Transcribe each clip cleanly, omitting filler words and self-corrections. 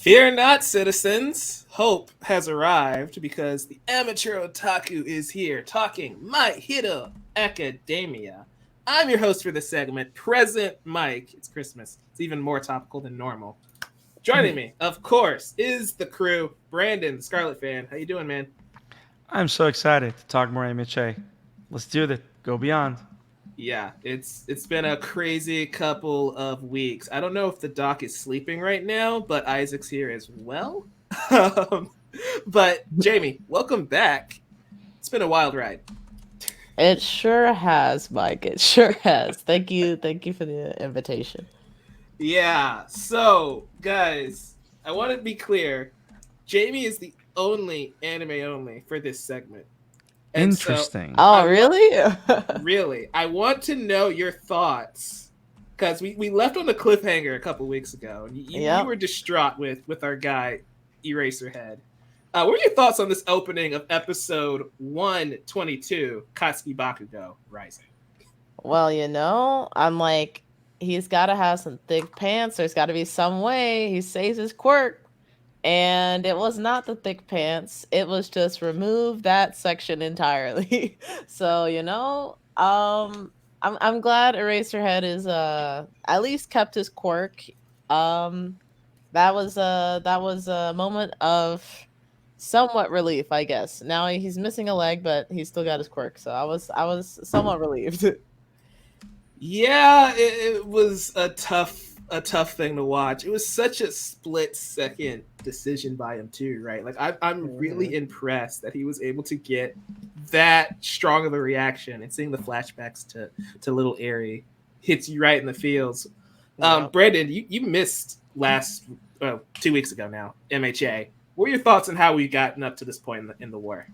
Fear not, citizens. Hope has arrived because the Amateur Otaku is here talking My Hero Academia. I'm your host for this segment, Present Mike. It's Christmas. It's even more topical than normal. Joining me, of course, is the crew. Brandon, the Scarlet fan. How you doing, man? I'm so excited to talk more MHA. Let's do it. Go beyond. Yeah, it's been a crazy couple of weeks. I don't know if the doc is sleeping right now, but Isaac's here as well. Um, but Jamie, welcome back. It's been a wild ride. It sure has, Mike. It sure has. Thank you for the invitation. Yeah. So, guys, I want to be clear. Jamie is the only anime only for this segment. And so Interesting. I Oh, want really? really, I want to know your thoughts because we left on the cliffhanger a couple weeks ago. You Yep. were distraught with our guy Eraserhead. What were your thoughts on this opening of episode 122, Katsuki Bakugo Rising? Well, I'm like, he's got to have some thick pants. There's got to be some way he saves his quirk. And it was not the thick pants. It was just remove that section entirely. So, I'm glad Eraserhead is at least kept his quirk. Um that was a moment of somewhat relief, I guess. Now he's missing a leg, but he's still got his quirk. So I was somewhat relieved. Yeah, it was a tough thing to watch. It was such a split second decision by him too, right? Like I'm Mhm. really impressed that he was able to get that strong of a reaction and seeing the flashbacks to little Airy hits you right in the feels. Yeah. Brandon, you missed last 2 weeks ago now MHA. What were your thoughts on how we gotten up to this point in the war?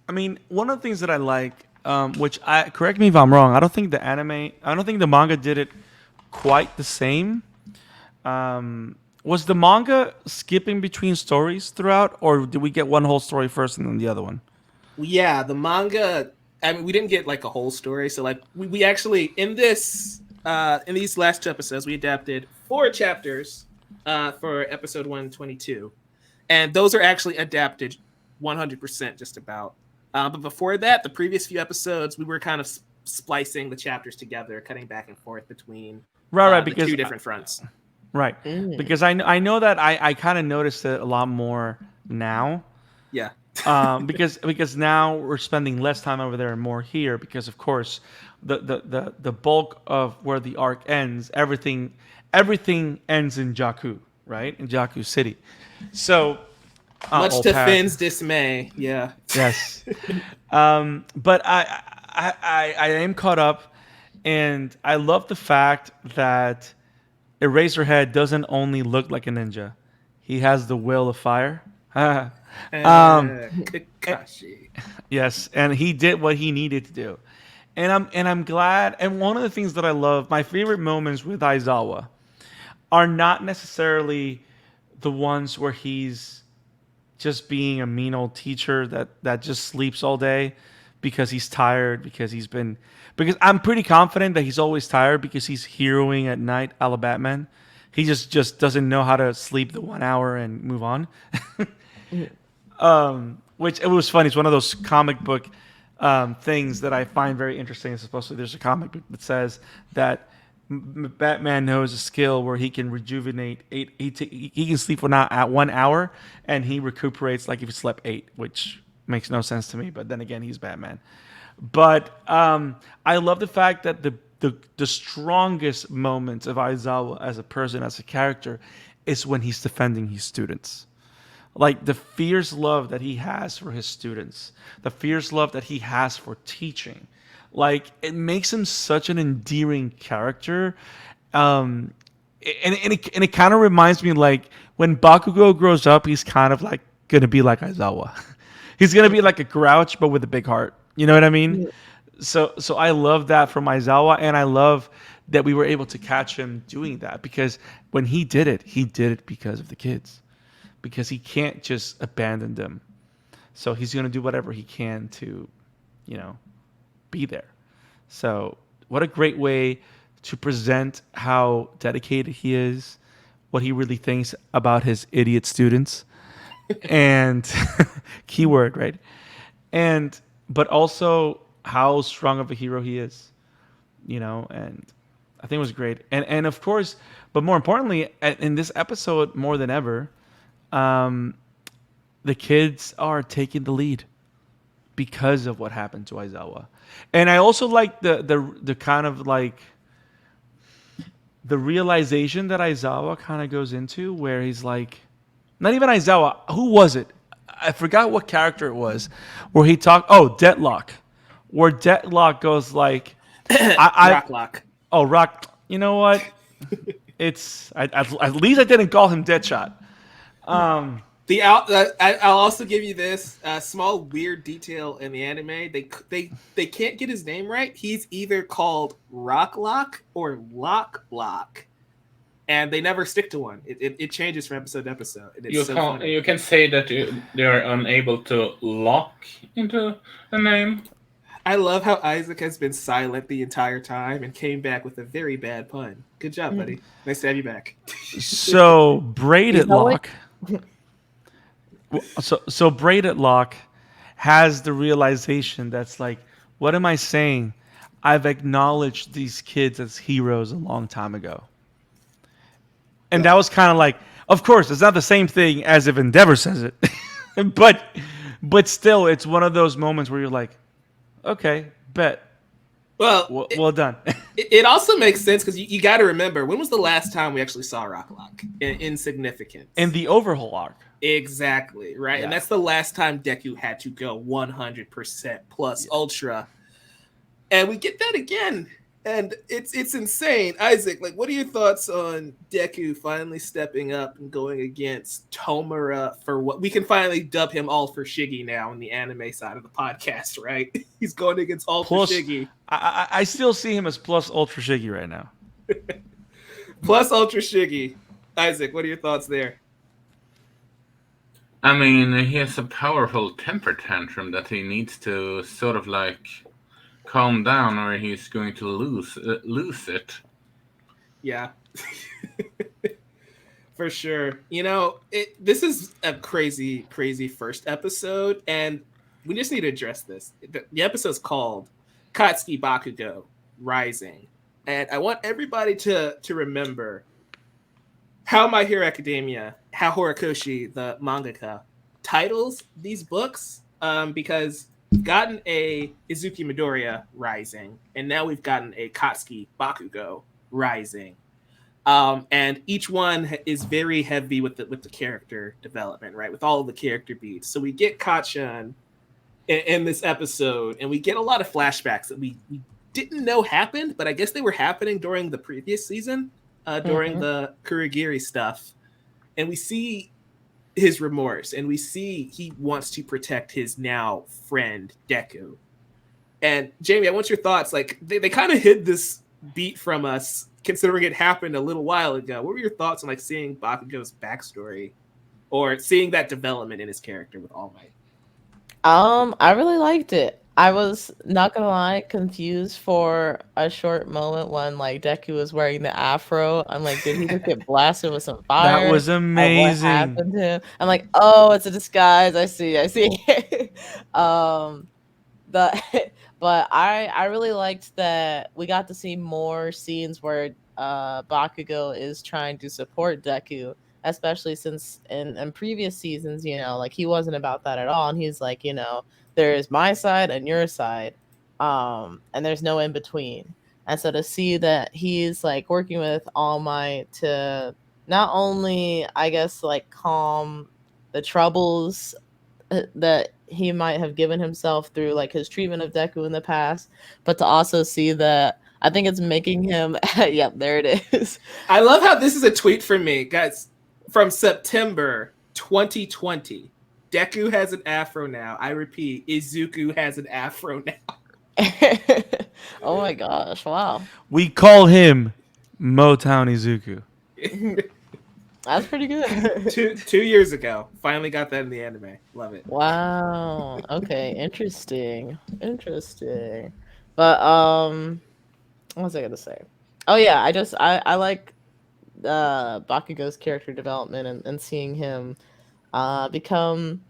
I mean, one of the things that I like, which I correct me if I'm wrong. I don't think the manga did it quite the same. Was the manga skipping between stories throughout, or did we get one whole story first and then the other one? Yeah, the manga. I mean, we didn't get like a whole story. So like we actually in these last two episodes we adapted four chapters for episode 122, and those are actually adapted 100% just about. But before that, the previous few episodes we were kind of splicing the chapters together, cutting back and forth between Right, right, the two different fronts. right, Mm. because I know that I kind of noticed it a lot more now. Yeah. Because now we're spending less time over there and more here because of course the bulk of where the arc ends, everything ends in Jakku, right, in Jakku City. So Much Old to Path. Finn's dismay. Yeah. Yes. But I am caught up, and I love the fact that Eraserhead doesn't only look like a ninja; he has the will of fire. um, Kakashi. yes, and he did what he needed to do, and I'm glad. And one of the things that I love, my favorite moments with Aizawa, are not necessarily the ones where he's just being a mean old teacher that just sleeps all day because he's tired because I'm pretty confident that he's always tired because he's heroing at night a la Batman. He just doesn't know how to sleep the 1 hour and move on. Which it was funny. It's one of those comic book things that I find very interesting. Supposedly, there's a comic book that says that Batman knows a skill where he can rejuvenate eight. He can sleep for not at 1 hour, and he recuperates like if he slept eight, which makes no sense to me. But then again, he's Batman. But I love the fact that the strongest moments of Aizawa as a person, as a character, is when he's defending his students, like the fierce love that he has for his students, the fierce love that he has for teaching. Like it makes him such an endearing character. Um, and it kind of reminds me like when Bakugo grows up, he's kind of like gonna be like Aizawa. He's gonna be like a grouch, but with a big heart. You know what I mean? So I love that from Aizawa, and I love that we were able to catch him doing that because when he did it because of the kids, because he can't just abandon them. So he's going to do whatever he can to, you know, be there. So what a great way to present how dedicated he is, what he really thinks about his idiot students, and keyword, right? And but also how strong of a hero he is, and I think it was great. And of course, but more importantly, in this episode more than ever, um, the kids are taking the lead because of what happened to Aizawa. And I also like the kind of like the realization that Aizawa kind of goes into, where he's like, not even Aizawa, who was it? I forgot what character it was, where he talked. Oh, Deadlock, where Deadlock goes like, Rock lock. oh, Rock. You know what? At least I didn't call him Deadshot. I'll also give you this small weird detail in the anime. They can't get his name right. He's either called Rock Lock or Lock Lock, and they never stick to one. It changes from episode to episode. And it's funny. You can say that they are unable to lock into the name. I love how Isaac has been silent the entire time and came back with a very bad pun. Good job, buddy. Nice to have you back. So Braided Lock. So Braided Lock has the realization that's like, what am I saying? I've acknowledged these kids as heroes a long time ago. And that was kind of like, of course, it's not the same thing as if Endeavor says it. but still, it's one of those moments where you're like, okay, bet. Well done. It also makes sense because you got to remember, when was the last time we actually saw Rock Lock in significance? In the overhaul arc. Exactly, right? Yeah. And that's the last time Deku had to go 100% plus ultra. And we get that again. And it's insane. Isaac, like, what are your thoughts on Deku finally stepping up and going against Tomura for what we can finally dub him all for Shiggy now on the anime side of the podcast, right? He's going against all for Shiggy. I still see him as plus ultra Shiggy right now. Plus ultra Shiggy. Isaac, what are your thoughts there? I mean, he has a powerful temper tantrum that he needs to sort of like calm down, or he's going to lose it. Yeah, for sure. This is a crazy first episode, and we just need to address this. The episode's called Katsuki Bakugo Rising, and I want everybody to remember how My Hero Academia, how Horikoshi, the mangaka, titles these books, because we've gotten a Izuki Midoriya Rising, and now we've gotten a Katsuki Bakugo Rising. And each one is very heavy with the character development, right? With all of the character beats. So we get Kacchan in this episode, and we get a lot of flashbacks that we didn't know happened, but I guess they were happening during the previous season, during the Kurogiri stuff. And we see his remorse, and we see he wants to protect his now friend Deku. And Jamie, I want your thoughts. Like, they kind of hid this beat from us, considering it happened a little while ago. What were your thoughts on like seeing Bakugo's backstory, or seeing that development in his character with All Might? I really liked it. I was, not gonna lie, confused for a short moment when like Deku was wearing the afro. I'm like, did he just get blasted with some fire? That was amazing. What happened to him? I'm like, oh, it's a disguise. I see. But I really liked that we got to see more scenes where Bakugo is trying to support Deku, especially since in previous seasons, like he wasn't about that at all, and he's like, there's my side and your side, and there's no in between. And so to see that he's like working with All Might to not only, I guess, like calm the troubles that he might have given himself through like his treatment of Deku in the past, but to also see that I think it's making him yep, there it is. I love how this is a tweet from me, guys, from September 2020. Deku has an afro now. I repeat, Izuku has an afro now. Oh my gosh, wow. We call him Motown Izuku. That's pretty good. Two years ago. Finally got that in the anime. Love it. Wow. Okay, interesting. But what was I gonna say? Oh yeah, I like Bakugo's character development and seeing him become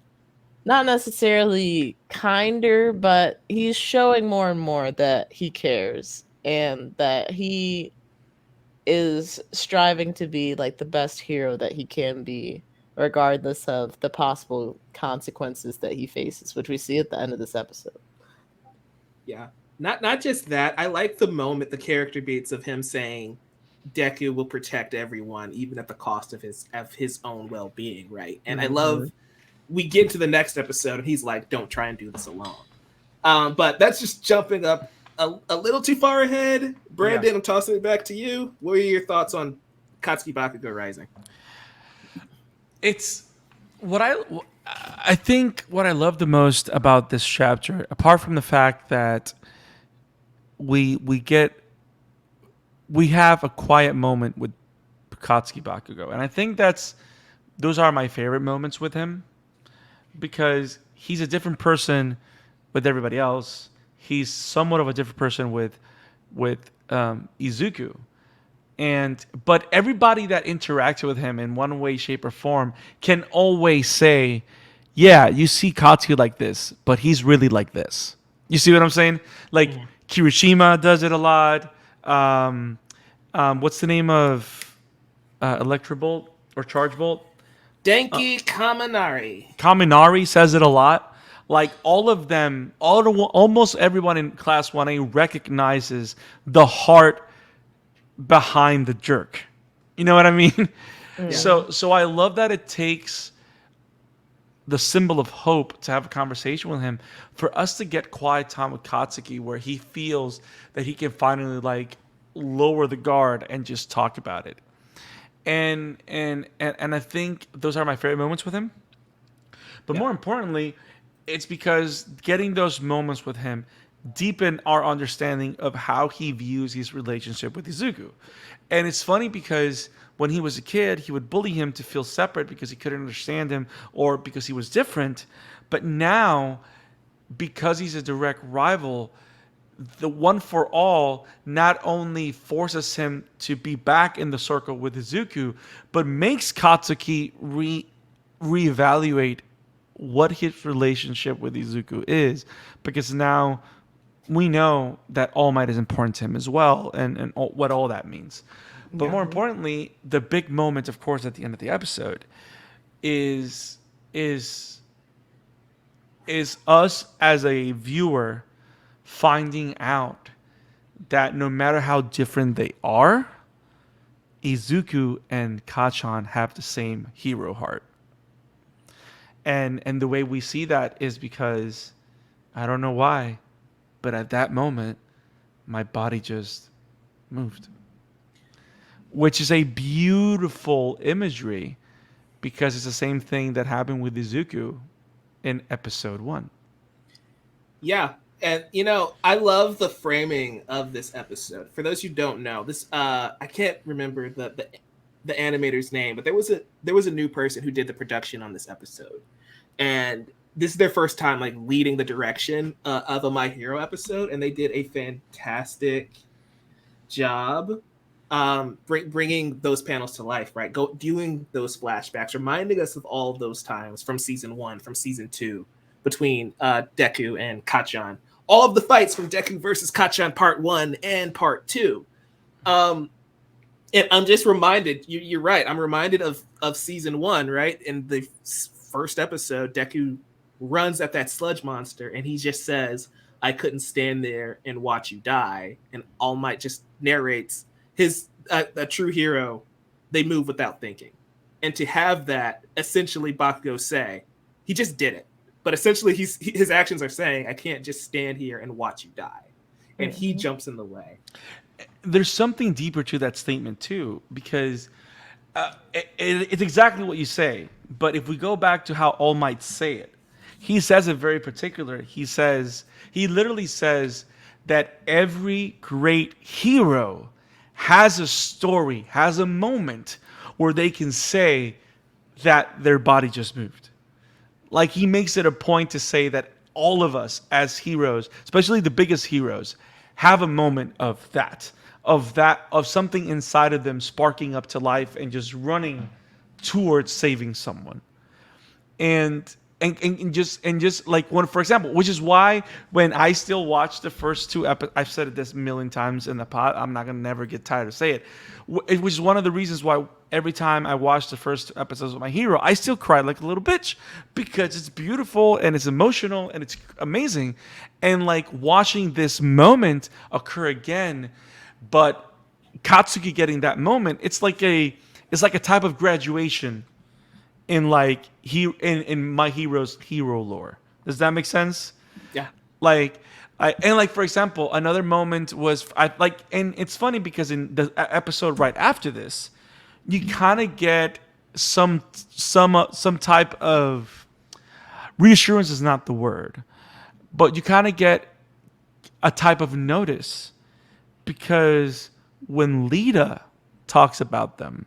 not necessarily kinder, but he's showing more and more that he cares and that he is striving to be like the best hero that he can be, regardless of the possible consequences that he faces, which we see at the end of this episode. Yeah. Not just that. I like the moment, the character beats of him saying Deku will protect everyone, even at the cost of his own well being, right? And I love we get to the next episode and he's like, don't try and do this alone. But that's just jumping up a little too far ahead. Brandon, yeah. I'm tossing it back to you. What are your thoughts on Katsuki Bakugo Rising? It's what I think what I love the most about this chapter, apart from the fact that we have a quiet moment with Katsuki Bakugo, and I think those are my favorite moments with him, because he's a different person with everybody else. He's somewhat of a different person with Izuku. But everybody that interacts with him in one way, shape, or form can always say, yeah, you see Katsuki like this, but he's really like this. You see what I'm saying? Like, Kirishima does it a lot. What's the name of Electrobolt or Charge Bolt? Denki Kaminari. Kaminari says it a lot. Like, all of them, almost everyone in Class 1A recognizes the heart behind the jerk. You know what I mean? Yeah. So I love that it takes the symbol of hope to have a conversation with him, for us to get quiet time with Katsuki where he feels that he can finally like lower the guard and just talk about it. And I think those are my favorite moments with him. But more importantly, it's because getting those moments with him deepen our understanding of how he views his relationship with Izuku. And it's funny because when he was a kid, he would bully him to feel separate because he couldn't understand him or because he was different. But now, because he's a direct rival, the One for All not only forces him to be back in the circle with Izuku, but makes Katsuki reevaluate what his relationship with Izuku is, because now we know that All Might is important to him as well, and what all that means. But more importantly, the big moment, of course, at the end of the episode is us as a viewer finding out that no matter how different they are, Izuku and Kachan have the same hero heart. And the way we see that is because, I don't know why, but at that moment, my body just moved. Which is a beautiful imagery, because it's the same thing that happened with Izuku in episode 1. Yeah, and I love the framing of this episode. For those who don't know, this I can't remember the animator's name, but there was a new person who did the production on this episode, and this is their first time like leading the direction of a My Hero episode, and they did a fantastic job bringing those panels to life, right? Doing those flashbacks, reminding us of all of those times from season 1, from season 2, between Deku and Kachan. All of the fights from Deku versus Kachan part 1 and part 2. And I'm just reminded, you're right, I'm reminded of season 1, right? In the first episode, Deku runs at that sludge monster and he just says, I couldn't stand there and watch you die. And All Might just narrates his a true hero, they move without thinking. And to have that, essentially Bakugo say, he just did it. But essentially his actions are saying, I can't just stand here and watch you die. And he jumps in the way. There's something deeper to that statement too, because it's exactly what you say. But if we go back to how All Might say it, he says it very particular. He literally says that every great hero has a story, has a moment where they can say that their body just moved. Like, he makes it a point to say that all of us as heroes, especially the biggest heroes, have a moment of something inside of them sparking up to life and just running towards saving someone. And just like one, for example, which is why when I still watch the first two episodes, I've said it this a million times in the pod, I'm not gonna never get tired of saying it. It was one of the reasons why every time I watch the first two episodes of My Hero, I still cry like a little bitch, because it's beautiful and it's emotional and it's amazing. And like watching this moment occur again, but Katsuki getting that moment, it's like a type of graduation in like in My Hero's hero lore. Does that make sense? Yeah. Like for example, another moment was and it's funny because in the episode right after this, you kind of get some type of reassurance is not the word, but you kind of get a type of notice, because when Lita talks about them,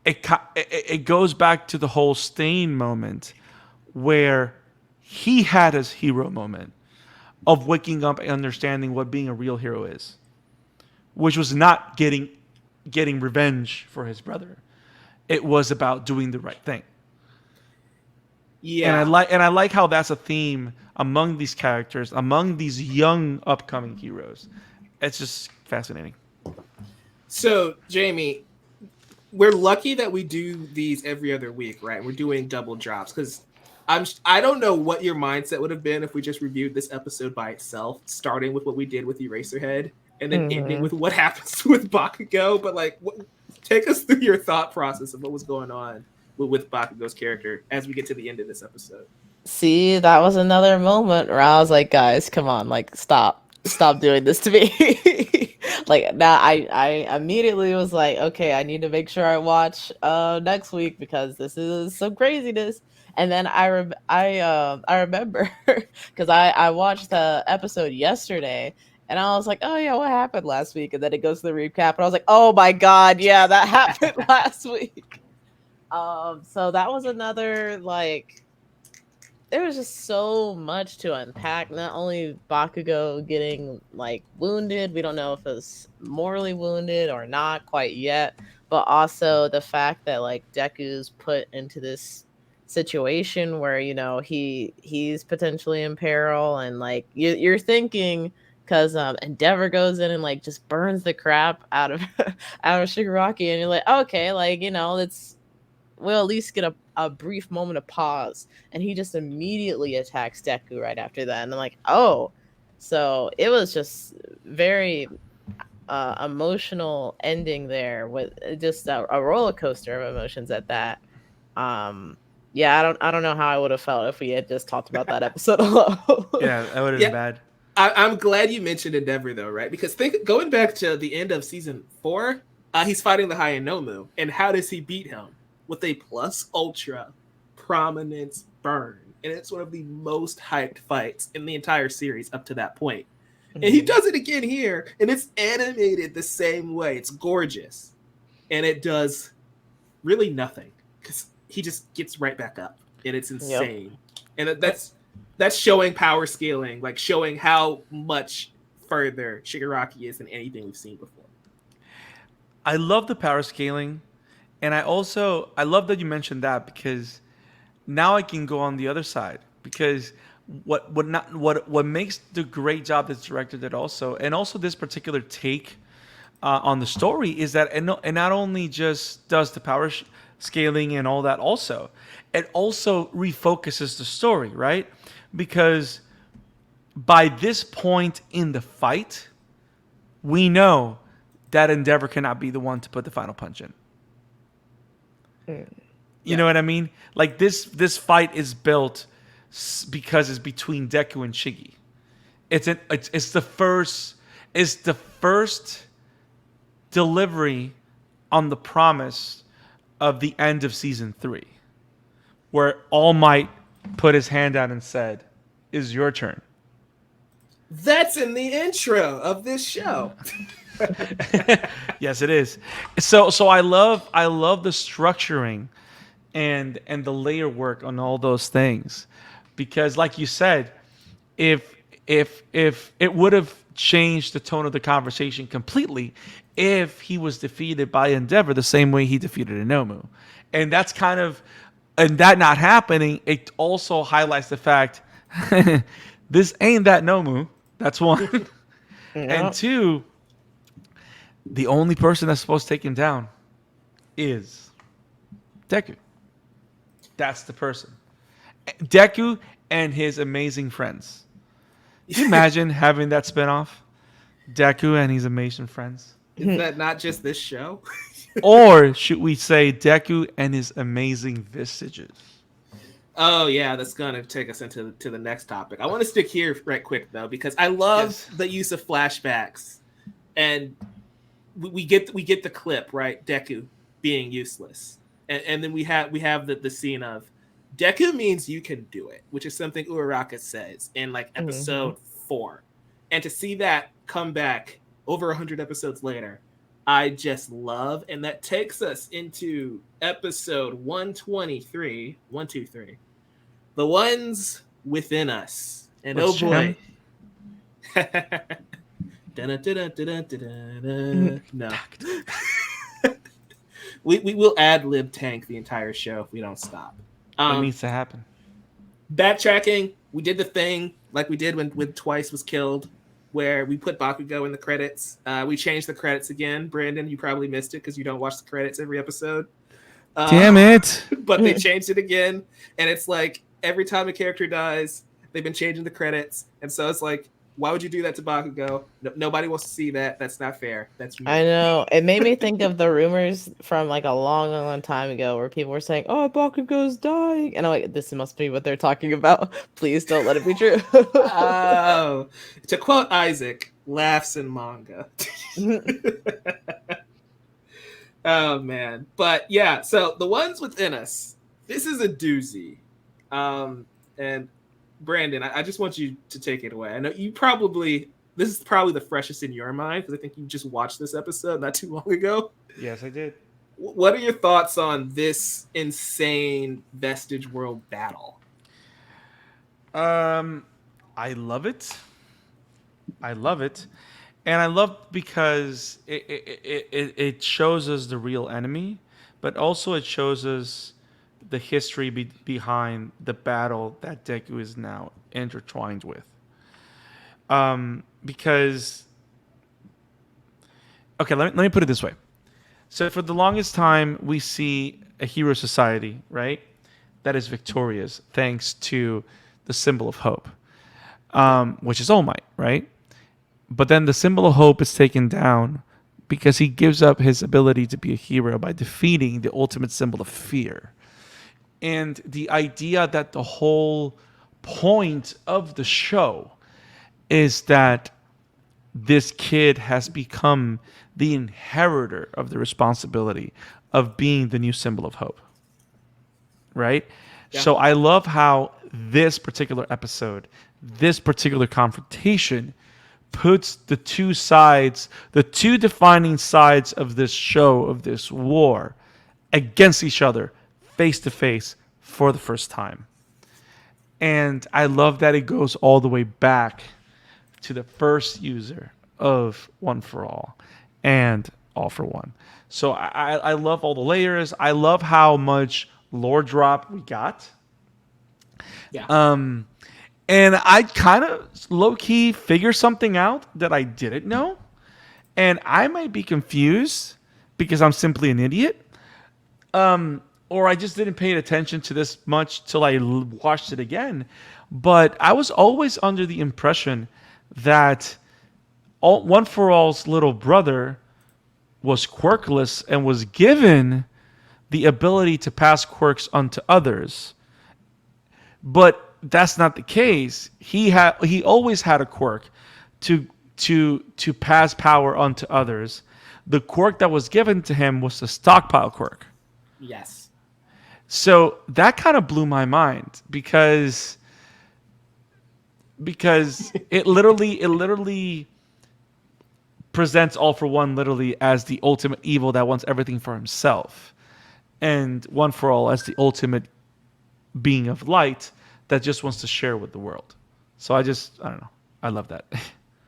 it goes back to the whole Stain moment where he had his hero moment of waking up and understanding what being a real hero is, which was not getting revenge for his brother. It was about doing the right thing. Yeah. And I like how that's a theme among these characters, among these young upcoming heroes. It's just fascinating. So, Jamie, we're lucky that we do these every other week, right? We're doing double drops because I don't know what your mindset would have been if we just reviewed this episode by itself, starting with what we did with Eraserhead and then ending with what happens with Bakugo. But like, take us through your thought process of what was going on with Bakugo's character as we get to the end of this episode. See, that was another moment where I was like, guys, come on, like, stop doing this to me. Like, now I immediately was like, okay, I need to make sure I watch next week because this is some craziness. And then I remember because I watched the episode yesterday and I was like, oh yeah, what happened last week? And then it goes to the recap and I was like, oh my god, yeah, that happened last week. So that was another, like, there was just so much to unpack. Not only Bakugo getting like wounded, we don't know if it's morally wounded or not quite yet, but also the fact that like Deku's put into this situation where, you know, he's potentially in peril, and like you're thinking, because Endeavor goes in and like just burns the crap out of out of Shigaraki, and you're like, okay, like, you know, we'll at least get a brief moment of pause, and he just immediately attacks Deku right after that, and I'm like, oh. So it was just very emotional ending there, with just a roller coaster of emotions at that. Yeah, I don't know how I would have felt if we had just talked about that episode alone. Yeah, that would have been bad. I'm glad you mentioned Endeavor though, right? Because going back to the end of season 4, he's fighting the Hayanomu, and how does he beat him? With a Plus-Ultra prominence burn. And it's one of the most hyped fights in the entire series up to that point. Mm-hmm. And he does it again here, and it's animated the same way. It's gorgeous. And it does really nothing, because he just gets right back up, and it's insane. Yep. And that's showing power scaling, like showing how much further Shigaraki is than anything we've seen before. I love the power scaling. And I love that you mentioned that, because now I can go on the other side, because what makes the great job this director did also, and also this particular take on the story, is that it not only just does the power scaling and all that, also it also refocuses the story, right? Because by this point in the fight, we know that Endeavor cannot be the one to put the final punch in. You know what I mean? Like this fight is built because it's between Deku and Shiggy. It's the first delivery on the promise of the end of season 3, where All Might put his hand out and said, "Is your turn." That's in the intro of this show. Yes, it is. So I love the structuring and the layer work on all those things, because like you said, if it would have change the tone of the conversation completely if he was defeated by Endeavor the same way he defeated Inomu. And that's kind of, and that not happening, it also highlights the fact this ain't that Nomu. That's one. And two, the only person that's supposed to take him down is Deku. That's the person. Deku and his amazing friends. Can you imagine having that spinoff? Deku and his amazing friends. Is that not just this show? Or should we say Deku and his amazing visages? Oh yeah, that's gonna take us into the next topic. I want to stick here right quick though, because I love the use of flashbacks, and we get the clip, right? Deku being useless, and then we have the scene of Deku means you can do it, which is something Uraraka says in like episode 4, and to see that come back over 100 episodes later, I just love, and that takes us into episode 123, 123, the ones within us, and What's oh boy. No. we will ad-lib tank the entire show if we don't stop. What needs to happen? Backtracking, we did the thing like we did when Twice was killed, where we put Bakugo in the credits. We changed the credits again. Brandon, you probably missed it because you don't watch the credits every episode. Damn it. But they changed it again, and it's like every time a character dies, they've been changing the credits. And so it's like, why would you do that to Bakugo? Nobody wants to see that. That's not fair. That's me. I know. It made me think of the rumors from like a long, long time ago where people were saying, "Oh, Bakugo's dying," and I'm like, "This must be what they're talking about. Please don't let it be true." Oh, to quote Isaac, laughs in manga. Oh man, but yeah. So the ones within us. This is a doozy, and Brandon, I just want you to take it away. I know this is probably the freshest in your mind because I think you just watched this episode not too long ago. Yes, I did. What are your thoughts on this insane Vestige World battle? I love it. And I love because it shows us the real enemy, but also it shows us the history behind the battle that Deku is now intertwined with. Because, okay, let me put it this way. So for the longest time, we see a hero society, right, that is victorious thanks to the symbol of hope, which is All Might, right? But then the symbol of hope is taken down because he gives up his ability to be a hero by defeating the ultimate symbol of fear. And the idea that the whole point of the show is that this kid has become the inheritor of the responsibility of being the new symbol of hope. Right? Yeah. So I love how this particular episode, this particular confrontation puts the two sides, the two defining sides of this show, of this war, against each other, face to face for the first time. And I love that it goes all the way back to the first user of One for All and All for One. So I love all the layers. I love how much lore drop we got. Yeah. And I kind of low-key figured something out that I didn't know. And I might be confused because I'm simply an idiot. Or I just didn't pay attention to this much till I watched it again. But I was always under the impression that One for All's little brother was quirkless and was given the ability to pass quirks onto others. But that's not the case. He always had a quirk to pass power onto others. The quirk that was given to him was the stockpile quirk. Yes. So that kind of blew my mind because it literally presents All for One literally as the ultimate evil that wants everything for himself, and One for All as the ultimate being of light that just wants to share with the world. So I don't know. I love that.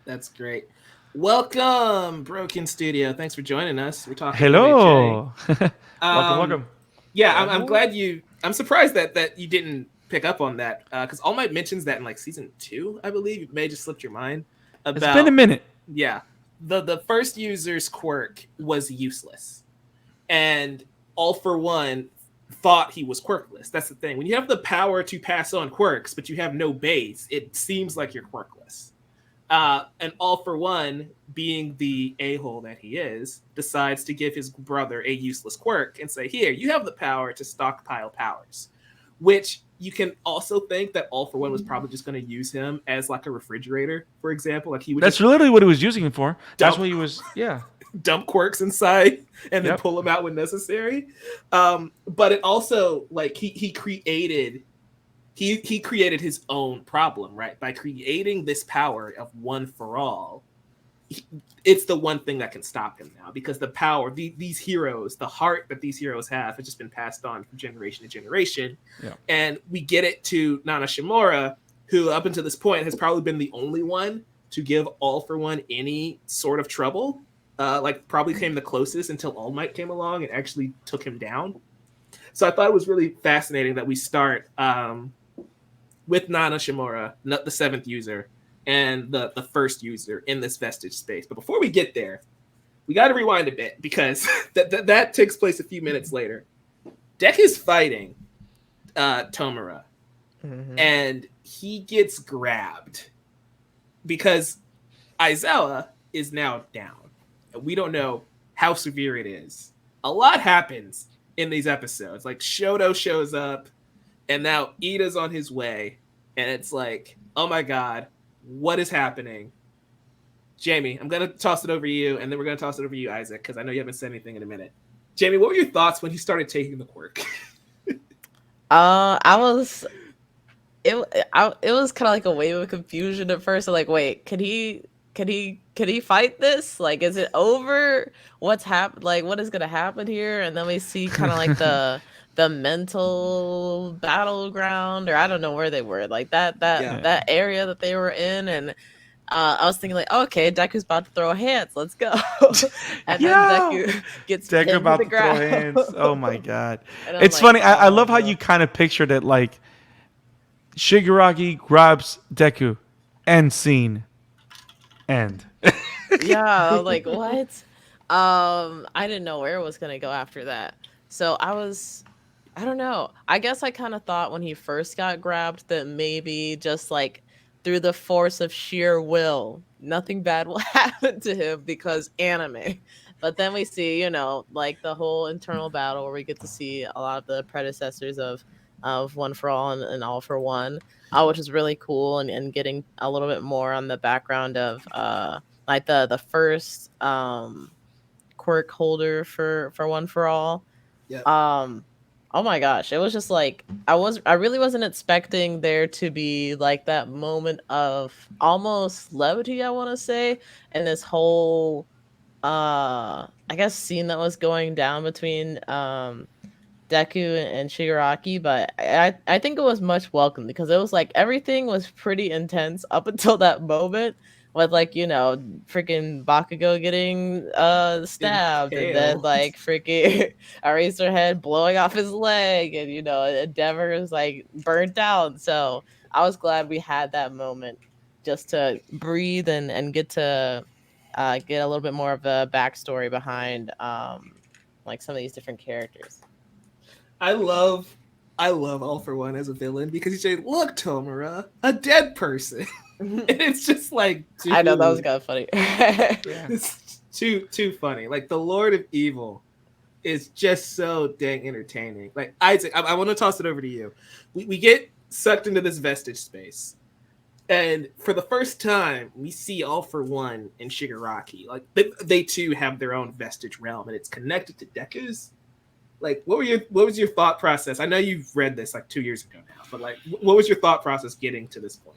That's great. Welcome, Broken Studio. Thanks for joining us. We're talking OHA. Hello. Welcome, welcome. Yeah, I'm glad you. I'm surprised that you didn't pick up on that because All Might mentions that in like season 2, I believe. It may have just slipped your mind. It's been a minute. Yeah, the first user's quirk was useless, and All for One thought he was quirkless. That's the thing. When you have the power to pass on quirks, but you have no base, it seems like you're quirkless. And All for One, being the a-hole that he is, decides to give his brother a useless quirk and say, here, you have the power to stockpile powers. Which you can also think that All for One was probably just going to use him as like a refrigerator, for example. Like he would. That's literally what he was using him for. That's what he was. Yeah. Dump quirks inside and then pull them out when necessary. But it also like he created his own problem, right? By creating this power of one for all. It's the one thing that can stop him now because the power, these heroes, the heart that these heroes have has just been passed on from generation to generation. Yeah. And we get it to Nana Shimura, who up until this point has probably been the only one to give All for One any sort of trouble. Like probably came the closest until All Might came along and actually took him down. So I thought it was really fascinating that we start with Nana Shimura, not the 7th user, and the first user in this vestige space. But before we get there, we got to rewind a bit because that takes place a few minutes later. Deku's fighting Tomura, and he gets grabbed because Aizawa is now down. We don't know how severe it is. A lot happens in these episodes. Like Shoto shows up, and now Ida's on his way, and it's like, oh my god, what is happening? Jamie, I'm gonna toss it over to you, and then we're gonna toss it over to you, Isaac, because I know you haven't said anything in a minute. Jamie, what were your thoughts when he started taking the quirk? It was kind of like a wave of confusion at first. Like, wait, could he fight this? Like, is it over? What's happened? Like, what is gonna happen here? And then we see kind of like the mental battleground, or I don't know where they were, like that area that they were in, and I was thinking like, okay, Deku's about to throw hands, let's go. And then Deku gets pinned about to the ground. Throw hands. Oh my god. It's like, funny. I love how you kind of pictured it, like Shigaraki grabs Deku, end scene. End. Yeah, like what? I didn't know where it was gonna go after that. So I don't know. I guess I kind of thought when he first got grabbed that maybe just like through the force of sheer will, nothing bad will happen to him because anime. But then we see, like the whole internal battle where we get to see a lot of the predecessors of One for All and All for One, which is really cool, and getting a little bit more on the background of like the first quirk holder for One for All. Yeah. Oh my gosh, it was just like I really wasn't expecting there to be like that moment of almost levity, I want to say, and this whole I guess scene that was going down between Deku and Shigaraki, but I think it was much welcome because it was like everything was pretty intense up until that moment. With like, freaking Bakugo getting stabbed, and then like freaking Eraserhead blowing off his leg, and Endeavor is like burnt out. So I was glad we had that moment just to breathe and get to get a little bit more of a backstory behind like some of these different characters. I love All for One as a villain because he's saying, look, Tomura, a dead person. And it's just like, dude, I know that was kind of funny. It's too funny. Like the Lord of Evil is just so dang entertaining. Like Isaac, I want to toss it over to you. We get sucked into this vestige space, and for the first time, we see All for One and Shigaraki. Like they too have their own vestige realm, and it's connected to Deku's. Like, what was your thought process? I know you've read this like 2 years ago now, but like, what was your thought process getting to this point?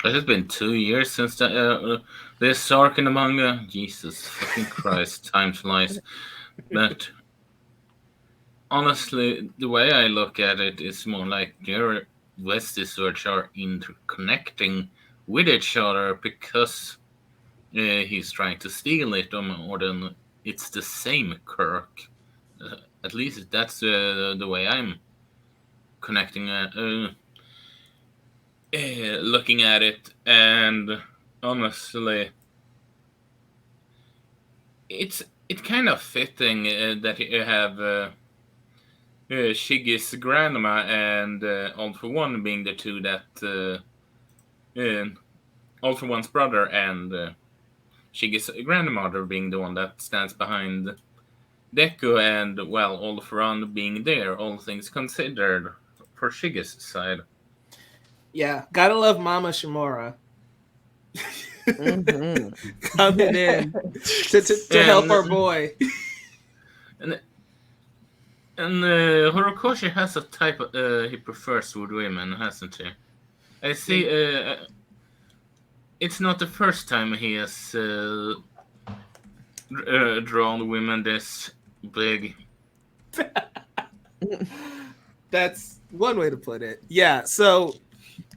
It has been 2 years since this arc in the manga. Jesus fucking Christ, time flies. But honestly, the way I look at it is more like their Vestige are interconnecting with each other because he's trying to steal it, or then it's the same quirk. At least that's the way I'm connecting, looking at it, and honestly, it's kind of fitting that you have Shiggy's grandma and All for One being the two that All for One's brother and Shiggy's grandmother being the one that stands behind Deku, and well, All for One being there, all things considered, for Shiggy's side. Yeah, gotta love Mama Shimura Mhm. coming in to help our boy. And Horikoshi has a type he prefers with women, hasn't he? I see. It's not the first time he has drawn women this big. That's one way to put it. Yeah, so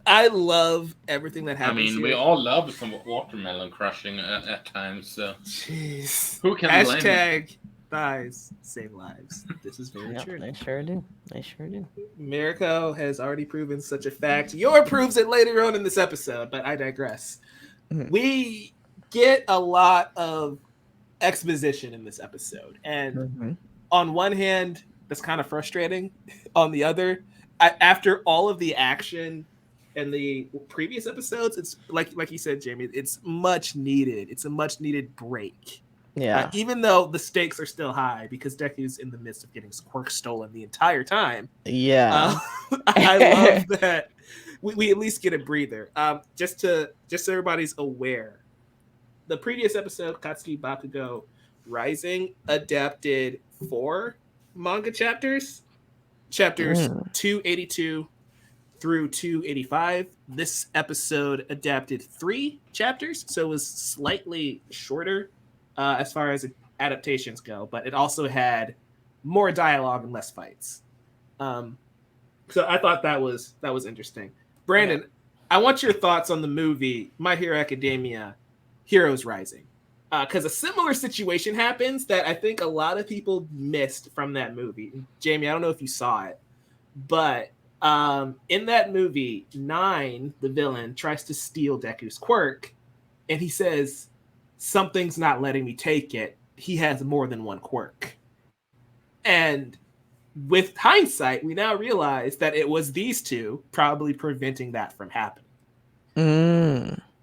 I love everything that I happens mean, here. we all love some watermelon crushing at times. So Jeez. who can blame him? Hashtag thighs save lives. This is very Yep, true. they sure do. They sure do. Mirko has already proven such a fact. Yor proves it later on in this episode, but I digress. Mhm. We get a lot of exposition in this episode. And Mhm. on one hand, that's kind of frustrating. On the other, after all of the action in the previous episodes, it's like you said, Jamie, it's much needed. It's a much needed break. Yeah. Even though the stakes are still high because Deku's in the midst of getting his quirk stolen the entire time. Yeah. I love that we at least get a breather. Just so everybody's aware, the previous episode, Katsuki Bakugo Rising, adapted 4 manga chapters 282 through 285. This episode adapted 3 chapters, so it was slightly shorter as far as adaptations go, but it also had more dialogue and less fights. So I thought that was interesting. Brandon, I want your thoughts on the movie My Hero Academia Heroes Rising. Because a similar situation happens that I think a lot of people missed from that movie. Jamie, I don't know if you saw it, but in that movie, Nine, the villain, tries to steal Deku's quirk, and he says, "Something's not letting me take it. He has more than one quirk." And with hindsight, we now realize that it was these two probably preventing that from happening.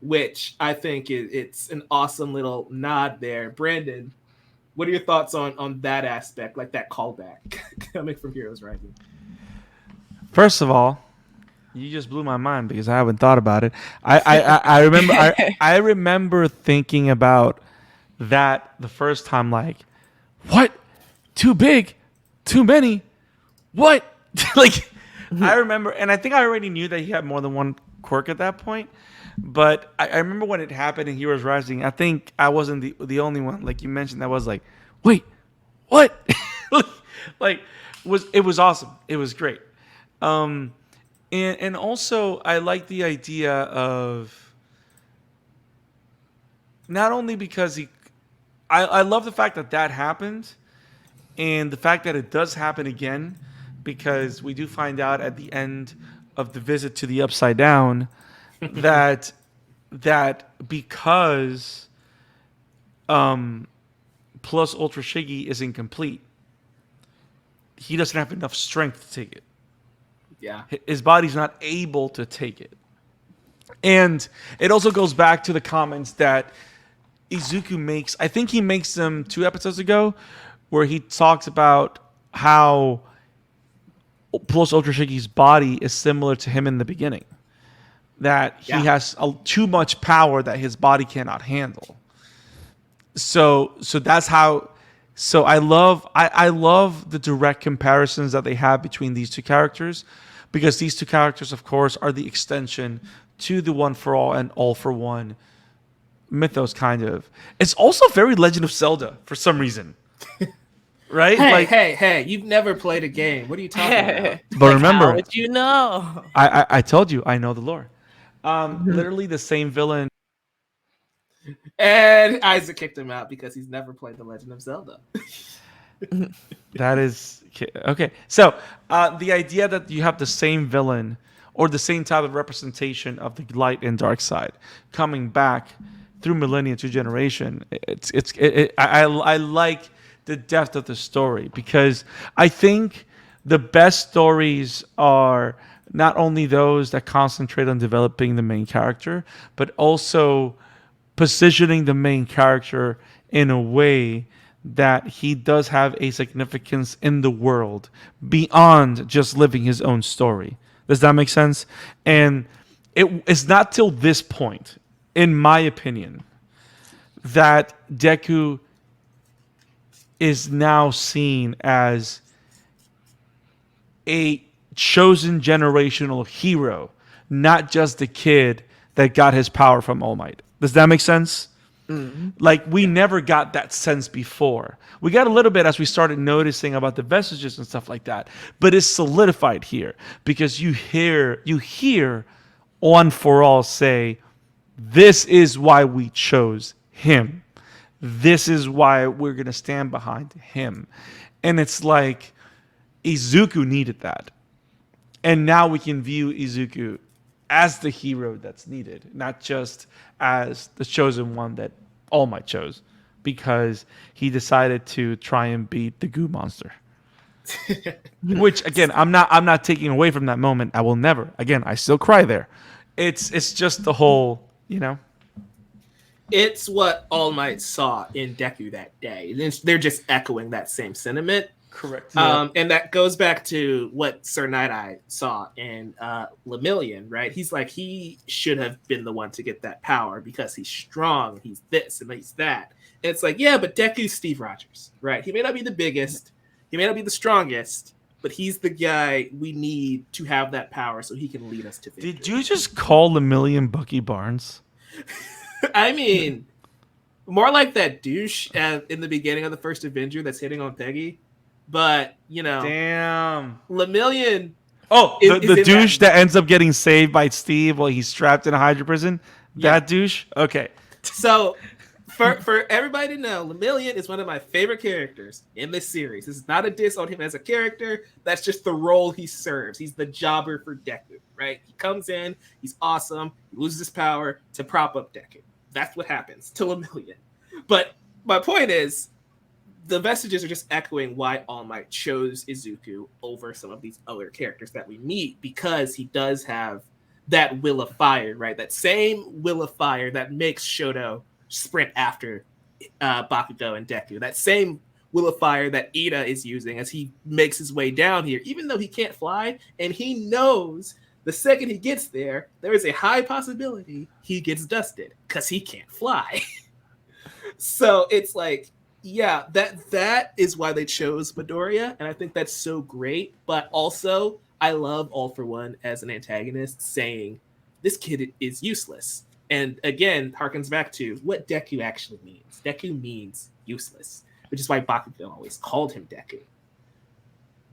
Which I think it's an awesome little nod there. Brandon, what are your thoughts on that aspect, like that callback coming from Heroes Rising? First of all, you just blew my mind because I haven't thought about it. I remember I remember thinking about that the first time, like, what? Too big? Too many? What? Like, I remember, and I think I already knew that he had more than one quirk at that point. But I remember when it happened in Heroes Rising, I think I wasn't the only one, like you mentioned, that was like, wait, what? Like, it was awesome. It was great. And also I like the idea of not only because I love the fact that happened, and the fact that it does happen again, because we do find out at the end of the visit to the Upside Down that because Plus-Ultra Shiggy is incomplete, he doesn't have enough strength to take it. Yeah. His body's not able to take it. And it also goes back to the comments that Izuku makes. I think he makes them 2 episodes ago, where he talks about how Plus-Ultra Shiggy's body is similar to him in the beginning. That he has too much power that his body cannot handle. So that's how. So I love the direct comparisons that they have between these two characters, because these two characters, of course, are the extension to the One for All and All for One mythos, kind of. It's also very Legend of Zelda for some reason. Right? Hey, you've never played a game. What are you talking about? But remember, How would you know? I told you I know the lore. Literally the same villain. And Isaac kicked him out because he's never played The Legend of Zelda. That is okay. So the idea that you have the same villain or the same type of representation of the light and dark side coming back through millennia to generation, I like the depth of the story, because I think the best stories are not only those that concentrate on developing the main character, but also positioning the main character in a way that he does have a significance in the world beyond just living his own story. Does that make sense? And it's not till this point, in my opinion, that Deku is now seen as a chosen generational hero, not just the kid that got his power from All Might. Does that make sense? Mm-hmm. Like, we never got that sense before. We got a little bit as we started noticing about the vestiges and stuff like that, but it's solidified here because you hear On For All say, "This is why we chose him. This is why we're gonna stand behind him." And it's like Izuku needed that, and now we can view Izuku as the hero that's needed, not just as the chosen one that All Might chose, because he decided to try and beat the goo monster. Which, again, I'm not taking away from that moment. I will never. Again, I still cry there. It's just the whole, It's what All Might saw in Deku that day. They're just echoing that same sentiment. Correct. And that goes back to what Sir Night-Eye saw in Lemillion, right? He's like, he should have been the one to get that power because he's strong, he's this and he's that. And it's like, yeah, but Deku's Steve Rogers, right? He may not be the biggest, he may not be the strongest, but he's the guy we need to have that power so he can lead us to victory. Did you just call Lemillion Bucky Barnes? I mean, more like that douche in the beginning of the first Avenger that's hitting on Peggy. But, Damn. Lemillion. Oh, the douche that ends up getting saved by Steve while he's trapped in a Hydra prison? Yeah. That douche? Okay. So, for everybody to know, Lemillion is one of my favorite characters in this series. This is not a diss on him as a character. That's just the role he serves. He's the jobber for Deku, right? He comes in, he's awesome, he loses his power to prop up Deku. That's what happens to Lemillion. But my point is, the vestiges are just echoing why All Might chose Izuku over some of these other characters that we meet, because he does have that will of fire, right? That same will of fire that makes Shoto sprint after Bakugo and Deku. That same will of fire that Ida is using as he makes his way down here, even though he can't fly, and he knows the second he gets there, there is a high possibility he gets dusted because he can't fly. So it's like, yeah, that is why they chose Midoriya, and I think that's so great. But also, I love All For One as an antagonist saying, this kid is useless. And again, harkens back to what Deku actually means. Deku means useless, which is why Bakugo always called him Deku.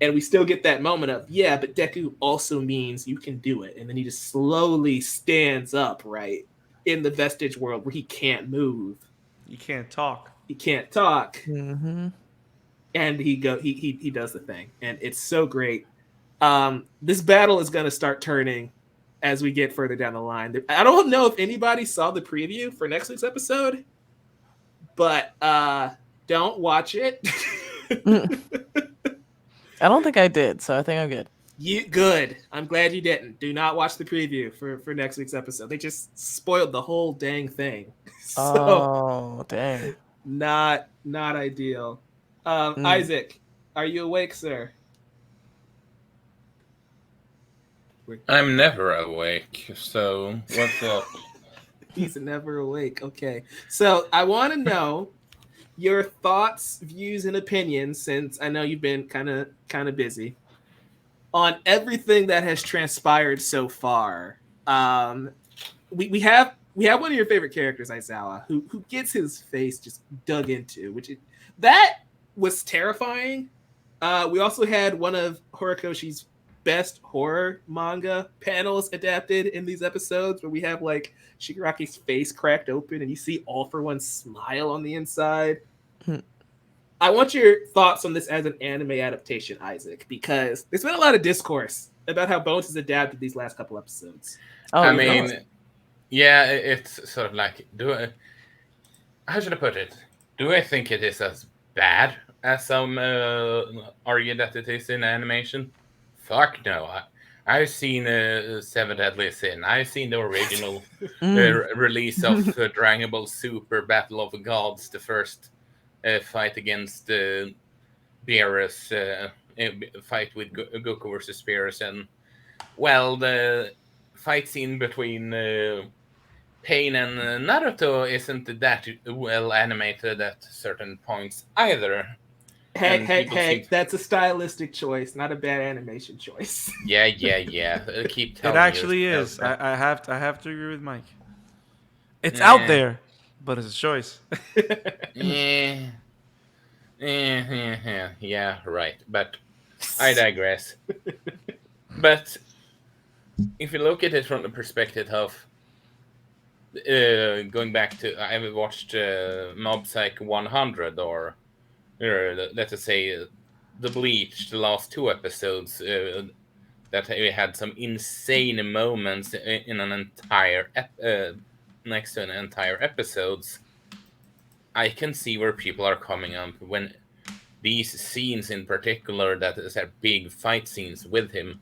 And we still get that moment of, yeah, but Deku also means you can do it. And then he just slowly stands up, right, in the vestige world where he can't move. You can't talk. He can't talk, Mm-hmm. and he does the thing, and it's so great. This battle is going to start turning as we get further down the line. I don't know if anybody saw the preview for next week's episode, but don't watch it. I don't think I did, so I think I'm good. Good. I'm glad you didn't. Do not watch the preview for next week's episode. They just spoiled the whole dang thing. Oh, dang. Not ideal. Isaac, are you awake, sir? I'm never awake, so what's up? He's never awake. Okay. So I want to know your thoughts, views, and opinions, since I know you've been kind of busy, on everything that has transpired so far. We have one of your favorite characters, Aizawa, who gets his face just dug into, that was terrifying. We also had one of Horikoshi's best horror manga panels adapted in these episodes, where we have like Shigaraki's face cracked open and you see All for One smile on the inside. I want your thoughts on this as an anime adaptation, Isaac, because there's been a lot of discourse about how Bones has adapted these last couple episodes. Oh, I yeah. mean, yeah, it's sort of like, how should I put it? Do I think it is as bad as some argue that it is in animation? Fuck no. I've seen Seven Deadly Sin. I've seen the original release of Dragon Ball Super Battle of the Gods, the first fight against Beerus, fight with Goku versus Beerus, and well, the fight scene between Pain and Naruto isn't that well animated at certain points either. Hey, that's a stylistic choice, not a bad animation choice. Yeah. Keep telling It actually you is. I have to agree with Mike. It's Yeah. out there, but it's a choice. Yeah, right. But I digress. But if you look at it from the perspective of going back to, I've watched Mob Psych 100, or let us say the Bleach, the last two episodes, that we had some insane moments in an entire next to an entire episodes. I can see where people are coming up when these scenes in particular, that is a big fight scenes with him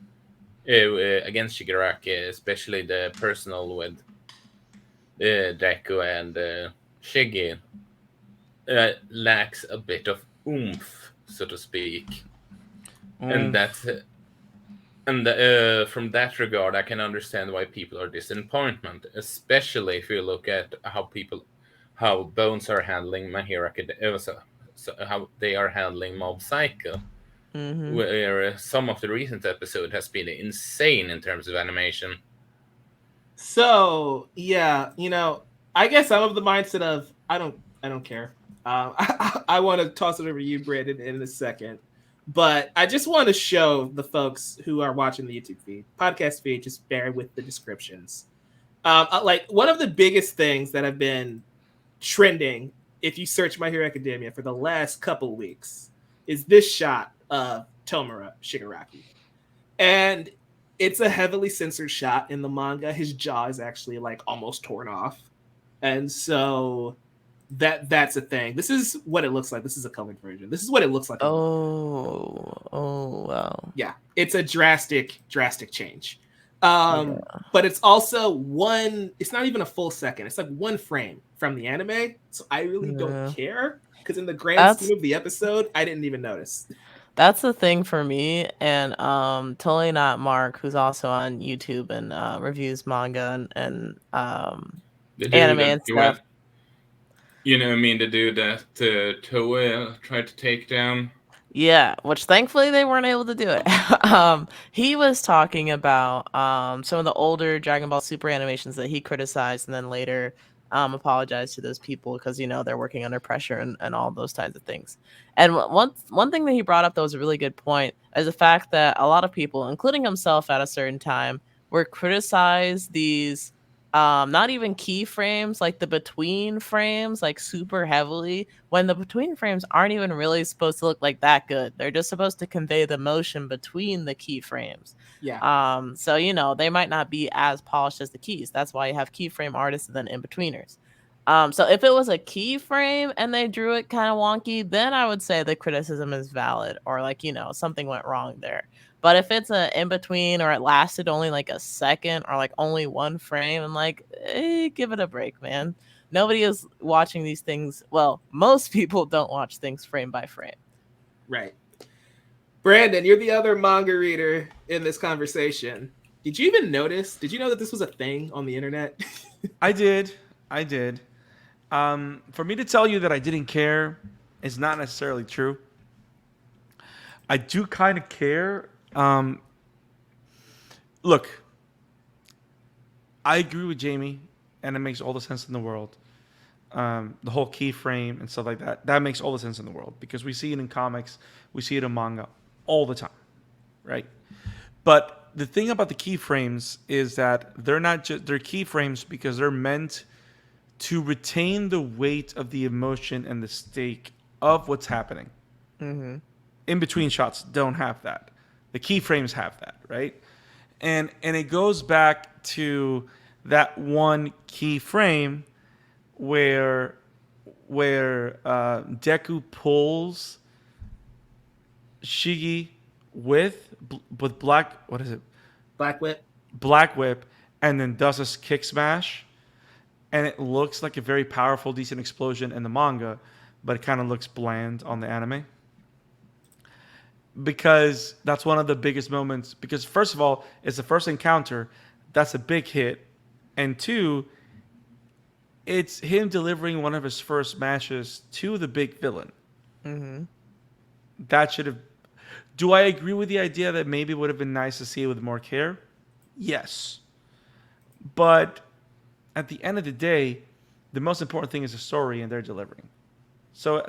against Shigaraki, especially the personal with Deku and Shiggy, lacks a bit of oomph, so to speak. And that's from that regard, I can understand why people are disappointed, especially if you look at how Bones are handling My Hero Academia, so how they are handling Mob Psycho, where some of the recent episode has been insane in terms of animation. So yeah, I guess I'm of the mindset of I don't care. I want to toss it over to you, Brandon, in a second. But I just want to show the folks who are watching the YouTube feed, podcast feed, just bear with the descriptions. Like one of the biggest things that have been trending, if you search My Hero Academia for the last couple weeks, is this shot of Tomura Shigaraki. And it's a heavily censored shot in the manga. His jaw is actually like almost torn off. And so that's a thing. This is what it looks like. This is a colored version. This is what it looks like. Oh, wow. Yeah, it's a drastic change. But it's also it's not even a full second. It's like one frame from the anime. So I really don't care, because in the grand scheme of the episode, I didn't even notice. That's the thing for me, and totally not Mark, who's also on YouTube and reviews manga and anime and stuff. You know, I mean, the dude that Toei tried to take down. Yeah, which thankfully they weren't able to do it. He was talking about some of the older Dragon Ball Super animations that he criticized, and then later apologized to those people because they're working under pressure and all those kinds of things. And one thing that he brought up that was a really good point is the fact that a lot of people, including himself at a certain time, were criticized these not even keyframes, like the between frames, like super heavily, when the between frames aren't even really supposed to look like that good. They're just supposed to convey the motion between the keyframes. Yeah. So they might not be as polished as the keys. That's why you have keyframe artists and then in-betweeners. So if it was a keyframe and they drew it kind of wonky, then I would say the criticism is valid, or like, something went wrong there. But if it's an in-between, or it lasted only like a second, or like only one frame, I'm like, give it a break, man. Nobody is watching these things. Well, most people don't watch things frame by frame. Right. Brandon, you're the other manga reader in this conversation. Did you even notice? Did you know that this was a thing on the internet? I did. For me to tell you that I didn't care is not necessarily true. I do kind of care. Look, I agree with Jamie, and it makes all the sense in the world. The whole keyframe and stuff like that makes all the sense in the world, because we see it in comics, we see it in manga all the time, right? But the thing about the keyframes is that they're not just they're keyframes because they're meant to retain the weight of the emotion and the stake of what's happening. Mm-hmm. In between shots don't have that. The keyframes have that, right? And it goes back to that one keyframe where Deku pulls Shigi with black, what is it? Black Whip. Black Whip, and then does a kick smash, and it looks like a very powerful, decent explosion in the manga, but it kind of looks bland on the anime. Because that's one of the biggest moments. Because first of all, it's the first encounter, that's a big hit, and two, it's him delivering one of his first smashes to the big villain. Mm-hmm. That should have. Do I agree with the idea that maybe it would have been nice to see it with more care? Yes. But at the end of the day, the most important thing is the story, and they're delivering. So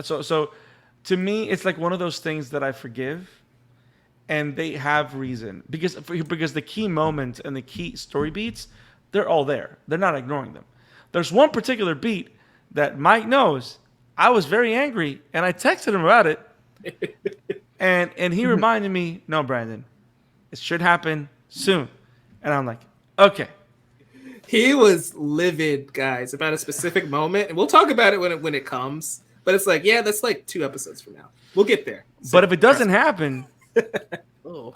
to me, it's like one of those things that I forgive, and they have reason because the key moments and the key story beats, they're all there. They're not ignoring them. There's one particular beat that Mike knows. I was very angry, and I texted him about it. And he reminded me, no, Brandon, it should happen soon. And I'm like, okay. He was livid, guys, about a specific moment, and we'll talk about it when it comes. But it's like, yeah, that's like 2 episodes from now. We'll get there. So, but if it doesn't happen, Oh.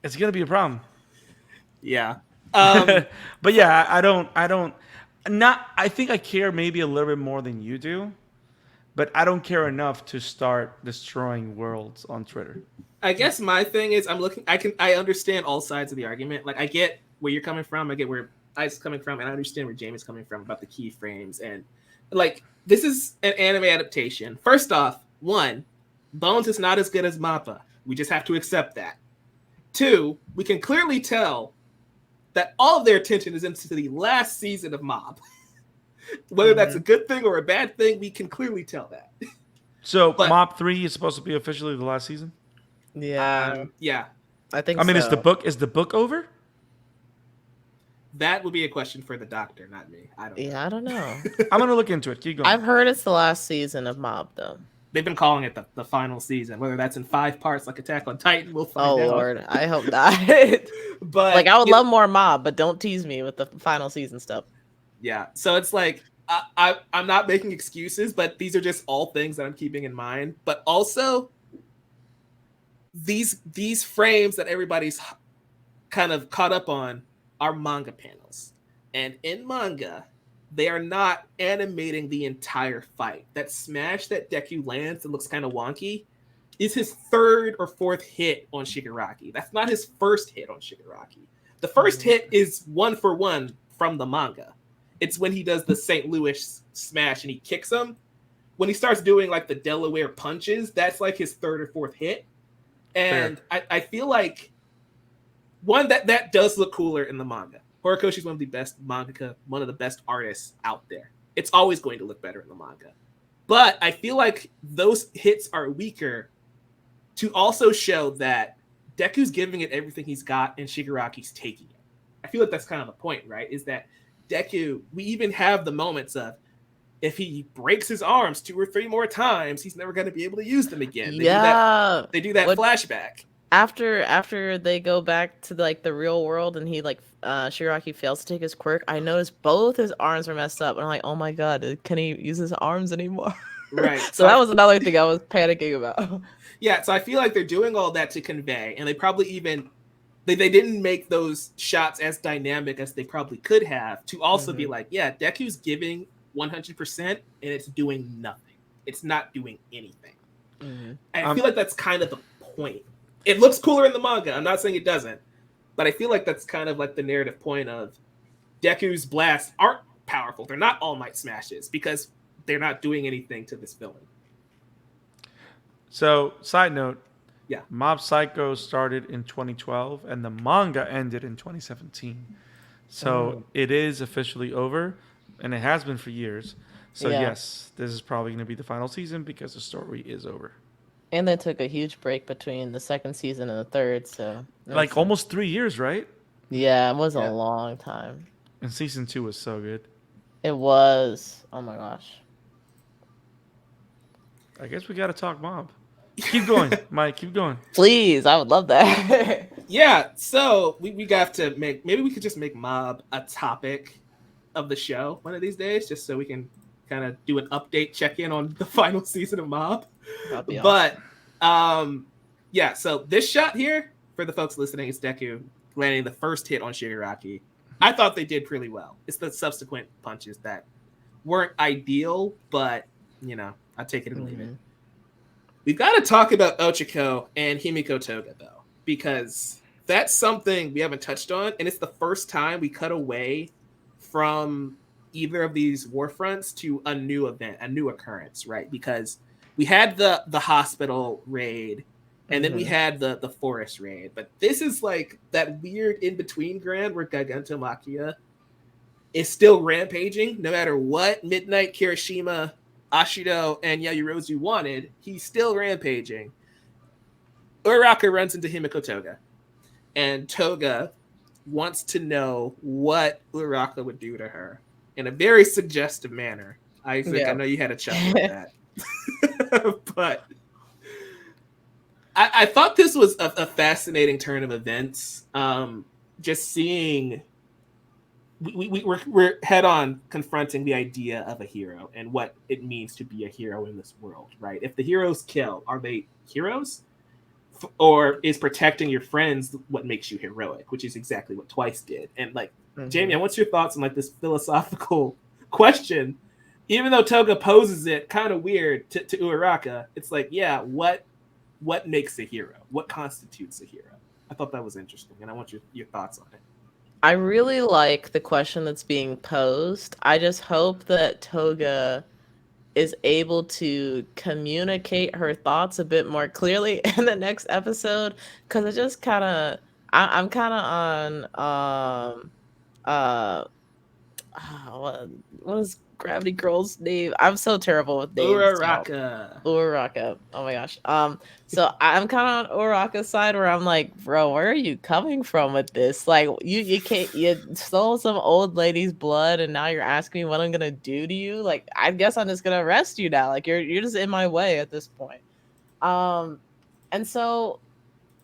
it's gonna be a problem. Yeah. But yeah, I think I care maybe a little bit more than you do. But I don't care enough to start destroying worlds on Twitter. I guess my thing is I understand all sides of the argument. Like I get where you're coming from, I get where I's coming from, and I understand where Jamie's coming from about the keyframes. And like this is an anime adaptation. First off, 1, Bones is not as good as Mappa. We just have to accept that. 2, we can clearly tell that all of their attention is into the last season of Mob. Whether that's a good thing or a bad thing, we can clearly tell that. So Mob 3 is supposed to be officially the last season? Yeah. Yeah. I think I mean, so. is the book over? That would be a question for the doctor, not me. I don't know. Yeah, I don't know. I'm going to look into it. Keep going. I've heard it's the last season of Mob, though. They've been calling it the final season. Whether that's in 5 parts like Attack on Titan, we'll find out. Oh, Lord. I hope not. But like, I would love more Mob, but don't tease me with the final season stuff. Yeah. So it's like, I'm not making excuses, but these are just all things that I'm keeping in mind. But also, these frames that everybody's kind of caught up on are manga panels. And in manga, they are not animating the entire fight. That smash that Deku lands that looks kind of wonky is his 3rd or 4th hit on Shigaraki. That's not his first hit on Shigaraki. The first hit is 1-for-1 from the manga. It's when he does the St. Louis smash and he kicks him. When he starts doing like the Delaware punches, that's like his 3rd or 4th hit. And I feel like that does look cooler in the manga. Horikoshi's one of the best mangaka, one of the best artists out there. It's always going to look better in the manga. But I feel like those hits are weaker to also show that Deku's giving it everything he's got and Shigaraki's taking it. I feel like that's kind of the point, right? Is that Deku, we even have the moments of if he breaks his arms 2 or 3 more times, he's never going to be able to use them again. They do that flashback. After they go back to like the real world and he like Shigaraki fails to take his quirk, I noticed both his arms were messed up and I'm like, oh my god, can he use his arms anymore? Right. So that was another thing I was panicking about. Yeah, so I feel like they're doing all that to convey, and they probably even they didn't make those shots as dynamic as they probably could have to also be like, yeah, Deku's giving 100% and it's doing nothing. It's not doing anything. And I feel like that's kind of the point. It looks cooler in the manga. I'm not saying it doesn't, but I feel like that's kind of like the narrative point of Deku's blasts aren't powerful. They're not All Might smashes because they're not doing anything to this villain. So, side note, yeah, Mob Psycho started in 2012 and the manga ended in 2017. So it is officially over, and it has been for years. So yes, this is probably going to be the final season because the story is over. And they took a huge break between the second season and the third, so Like almost 3 years, right? yeah, it was a Yeah. long time. And season 2 was so good. It was. Oh my gosh. I guess we got to talk mob. Keep going, Mike. Keep going. Please, I would love that. Yeah, so we got to maybe we could just make mob a topic of the show one of these days, just so we can kind of do an update check-in on the final season of Mob. That'd be But yeah, so this shot here for the folks listening is Deku landing the first hit on Shigaraki. I thought they did pretty well. It's the subsequent punches that weren't ideal, but you know, I take it and leave it. We've got to talk about Ochako and Himiko Toga though, because that's something we haven't touched on, and it's the first time we cut away from either of these war fronts to a new event, a new occurrence, right? Because we had the hospital raid, and then we had the forest raid, but this is like that weird in between ground where Gigantomachia is still rampaging no matter what Midnight, Kirishima, Ashido, and Yayorozu wanted. He's still rampaging. Uraraka runs into Himiko Toga, and Toga wants to know what Uraraka would do to her in a very suggestive manner. Isaac, I know you had a chuckle at that. But I thought this was a fascinating turn of events. Just seeing we're head on confronting the idea of a hero and what it means to be a hero in this world, right? If the heroes kill, are they heroes? Or is protecting your friends what makes you heroic, which is exactly what Twice did. And like, Jamie, what's your thoughts on like this philosophical question? Even though Toga poses it kind of weird to Uraraka, it's like, yeah, what makes a hero? What constitutes a hero? I thought that was interesting, and I want your thoughts on it. I really like the question that's being posed. I just hope that Toga is able to communicate her thoughts a bit more clearly in the next episode, because it just kind of I'm kind of on what is Gravity Girl's name? I'm so terrible with names. Uraraka. Oh my gosh. So I'm kind of on Uraraka's side where I'm like, bro, where are you coming from with this? Like, you stole some old lady's blood, and now you're asking me what I'm gonna do to you. Like, I guess I'm just gonna arrest you now. Like, you're just in my way at this point. And so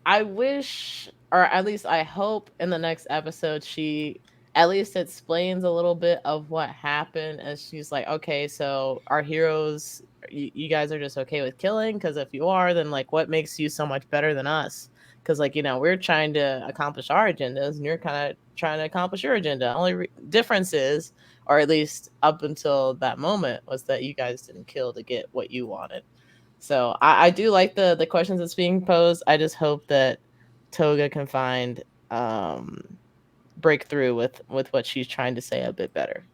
I wish, or at least I hope, in the next episode she at least explains a little bit of what happened, and she's like, okay, so our heroes, you guys are just okay with killing, because if you are, then like what makes you so much better than us? Because like, you know, we're trying to accomplish our agendas and you're kind of trying to accomplish your agenda. Only difference is, or at least up until that moment, was that you guys didn't kill to get what you wanted. So I do like the questions that's being posed. I just hope that Toga can find breakthrough with what she's trying to say a bit better.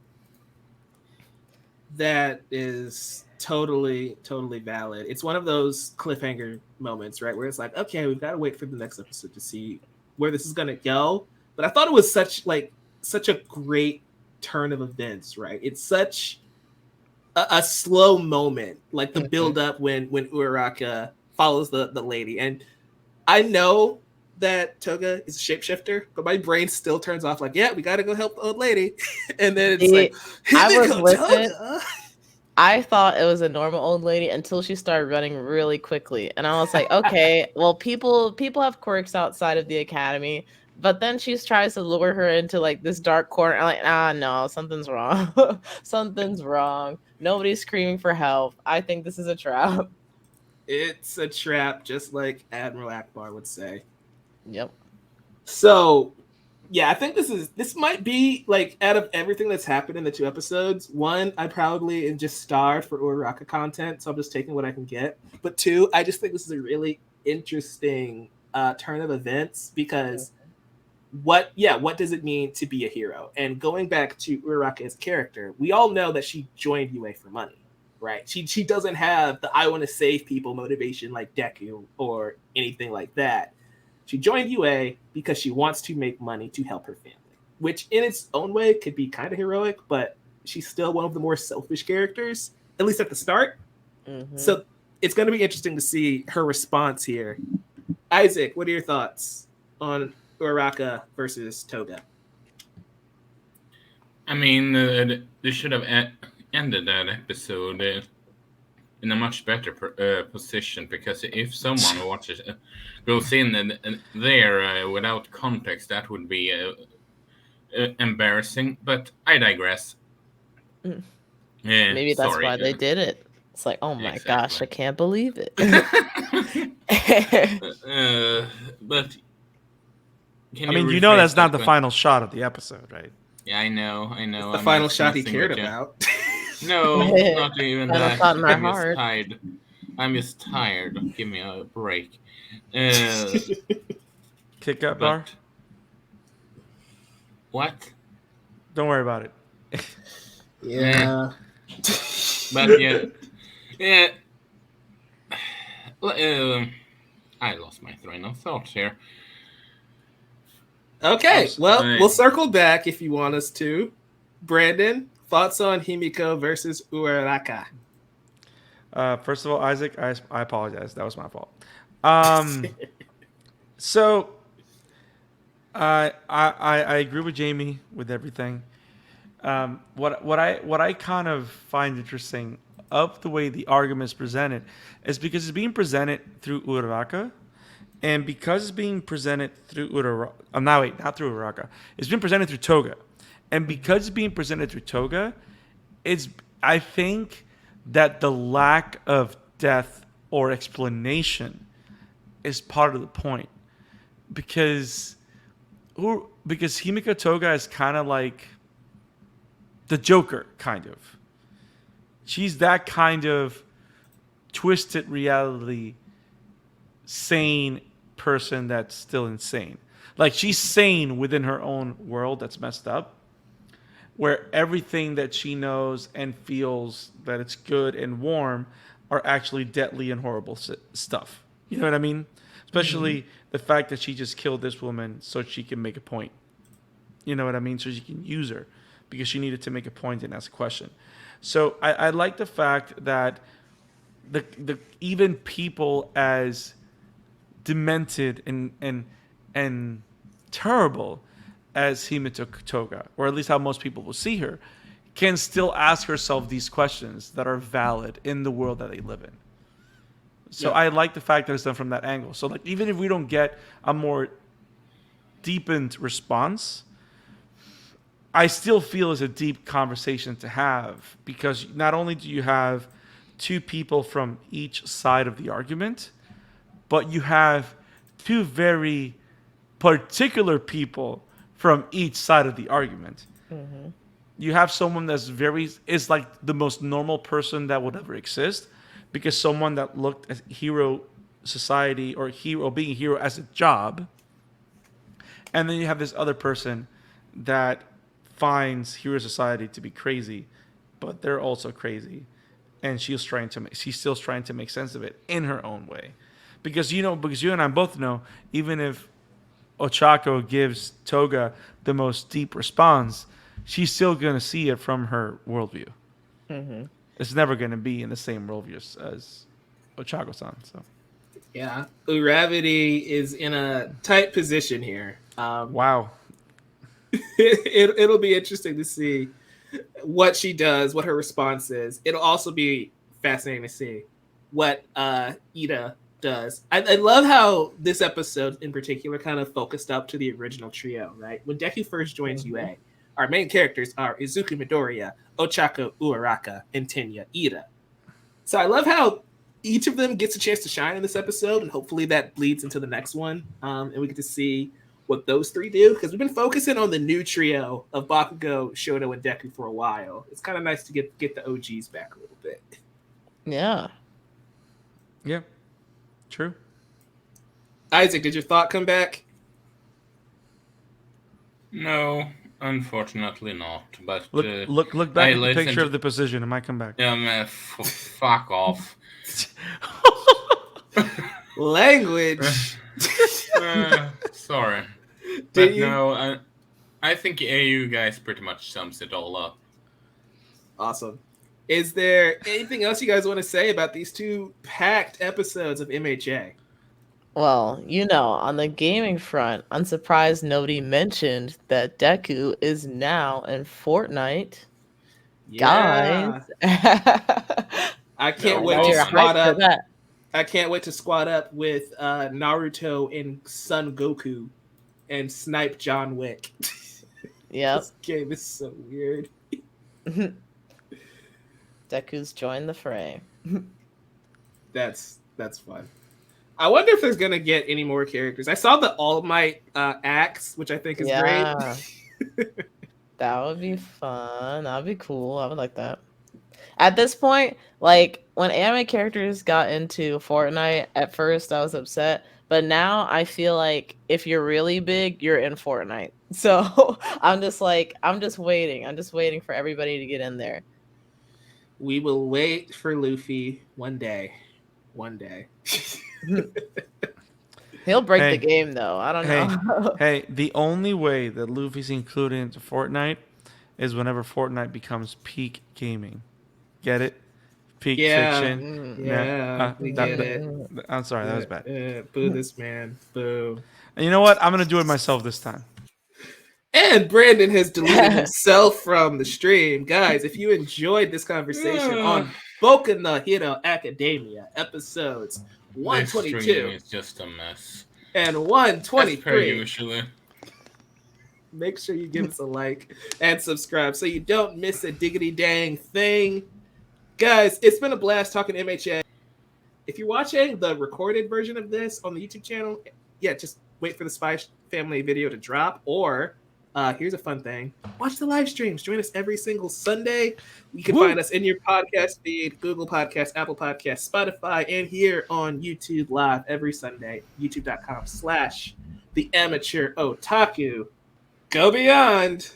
That is totally valid. It's one of those cliffhanger moments, right, where it's like, okay, we've got to wait for the next episode to see where this is going to go. But I thought it was such a great turn of events, right? It's such a slow moment, like the build up when Uraraka follows the lady. And I know that Toga is a shapeshifter, but my brain still turns off like, yeah, we got to go help the old lady. And then it's like, I was with it. I thought it was a normal old lady until she started running really quickly. And I was like, okay, well, people have quirks outside of the academy. But then she tries to lure her into like this dark corner. I'm like, no, something's wrong. Something's wrong. Nobody's screaming for help. I think this is a trap. It's a trap, just like Admiral Akbar would say. Yep. So, yeah, I think this might be like, out of everything that's happened in the 2 episodes, 1, I probably am just starved for Uraraka content, so I'm just taking what I can get. But 2, I just think this is a really interesting turn of events, because what does it mean to be a hero? And going back to Uraraka as a character, we all know that she joined UA for money, right? She doesn't have the I want to save people motivation like Deku or anything like that. She joined UA because she wants to make money to help her family, which in its own way could be kind of heroic, but she's still one of the more selfish characters, at least at the start. So it's going to be interesting to see her response here. Isaac, what are your thoughts on Uraraka versus Toga? I mean, they should have ended that episode in a much better position, because if someone watches goes in and there without context, that would be embarrassing. But I digress. Maybe that's sorry. why they did it. It's like, oh my gosh, I can't believe it. But I mean, you know that's not the final shot of the episode, right? Yeah, I know. The final shot he cared about. No, not even that. Thought in my I'm just heart. tired. I'm just tired. Give me a break. Kick up bar? What? Don't worry about it. Yeah. But yeah. I lost my train of thought here. Okay, well, we'll circle back if you want us to. Brandon, thoughts on Himiko versus Uraraka? First of all, Isaac, I apologize. That was my fault. So, I agree with Jamie with everything. What I kind of find interesting of the way the argument is presented is because it's being presented through Uraraka, and because it's being presented through not through Uraraka. It's being presented through Toga, and because it's being presented through Toga, I think that the lack of depth or explanation is part of the point, because Himiko Toga is kind of like the Joker, kind of. She's that kind of twisted reality, sane person that's still insane. Like, she's sane within her own world that's messed up, where everything that she knows and feels that it's good and warm are actually deadly and horrible stuff. You know what I mean? Especially the fact that she just killed this woman so she can make a point. You know what I mean? So she can use her because she needed to make a point and ask a question. So I like the fact that the even people as demented and terrible as Himiko Toga, or at least how most people will see her, can still ask herself these questions that are valid in the world that they live in. So I like the fact that it's done from that angle. So like, even if we don't get a more deepened response, I still feel it's a deep conversation to have, because not only do you have two people from each side of the argument, but you have two very particular people from each side of the argument. Mm-hmm. You have someone that's is like the most normal person that would ever exist, because someone that looked at hero society or being a hero as a job. And then you have this other person that finds hero society to be crazy, but they're also crazy, and she's still trying to make sense of it in her own way, because you and I both know, even if Ochako gives Toga the most deep response, she's still gonna see it from her worldview. Mm-hmm. It's never gonna be in the same worldview as Ochako-san. So yeah, Uravity is in a tight position here. Wow. It'll be interesting to see what she does, what her response is. It'll also be fascinating to see what Ida does. I love how this episode in particular kind of focused up to the original trio, right? When Deku first joins UA, our main characters are Izuku Midoriya, Ochako Uraraka, and Tenya Ida. So I love how each of them gets a chance to shine in this episode, and hopefully that bleeds into the next one, and we get to see what those three do, because we've been focusing on the new trio of Bakugo, Shoto, and Deku for a while. It's kind of nice to get the OGs back a little bit. Yeah. Yeah. True. Isaac, did your thought come back? No, unfortunately not. But look back at the picture of the position. It might come back. Fuck off. Language. Sorry. No, I think you guys pretty much sums it all up. Awesome. Is there anything else you guys want to say about these two packed episodes of MHA? Well, on the gaming front, I'm surprised nobody mentioned that Deku is now in Fortnite. Guys. Yeah, I I can't No wait know to you're comment. squad hyped for up. that. I can't wait to squad up with Naruto and Son Goku and snipe John Wick. Yep. This game is so weird. Deku's joined the fray. That's fun. I wonder if there's gonna get any more characters. I saw the All Might axe, which I think is Yeah. great. That would be fun. That would be cool. I would like that. At this point, like when anime characters got into Fortnite, at first I was upset, but now I feel like if you're really big, you're in Fortnite. So I'm just waiting. I'm just waiting for everybody to get in there. We will wait for Luffy one day. One day. He'll break Hey. the game though. I don't know. Hey, the only way that Luffy's included into Fortnite is whenever Fortnite becomes peak gaming. Get it? Peak Yeah. fiction. Yeah, we get it. I'm sorry, that was bad. Boo this man. Boo. And you know what? I'm gonna do it myself this time. And Brandon has deleted himself from the stream. Guys, if you enjoyed this conversation on Boku no Hero Academia episodes This stream 122 is just a mess. and As per 123, usually. make sure you give us a like and subscribe so you don't miss a diggity dang thing. Guys, it's been a blast talking MHA. If you're watching the recorded version of this on the YouTube channel, yeah, just wait for the Spy Family video to drop. Or here's a fun thing: watch the live streams. Join us every single Sunday. You can find us in your podcast feed, Google Podcasts, Apple Podcasts, Spotify, and here on YouTube Live every Sunday. YouTube.com/The Amateur Otaku. Go beyond.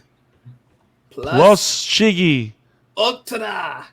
Plus Shiggy. Ultra.